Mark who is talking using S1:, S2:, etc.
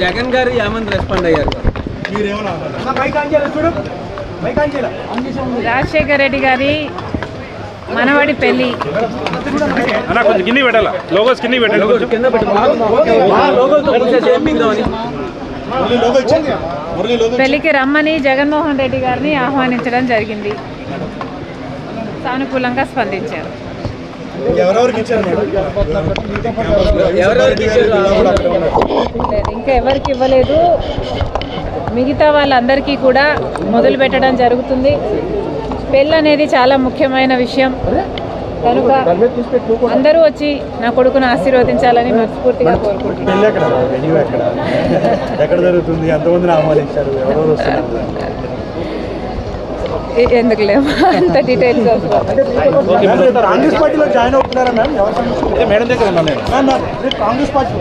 S1: జగన్ గారు ఏమని రెస్పాండ్ అయ్యారు?
S2: రాజశేఖర రెడ్డి గారి మనవడి పెళ్లి
S3: కొంచెం కింద పెట్టాలా, లోగోస్ కింద పెట్టాలి.
S2: పెళ్లికి రమ్మని జగన్మోహన్ రెడ్డి గారిని ఆహ్వానించడం జరిగింది. సానుకూలంగా స్పందించారు. ఇంకా ఎవరికి ఇవ్వలేదు, మిగతా వాళ్ళందరికీ కూడా మొదలు పెట్టడం జరుగుతుంది. పెళ్ళి అనేది చాలా ముఖ్యమైన విషయం కనుక అందరూ వచ్చి నా కొడుకును ఆశీర్వదించాలని మనస్ఫూర్తిగా కోరుకుంటున్నాను. ఎందుకు లేవు అంత డీటెయిల్స్
S4: కాంగ్రెస్ పార్టీలో జాయిన్ అవుతున్నారా మేడం? కాంగ్రెస్ పార్టీ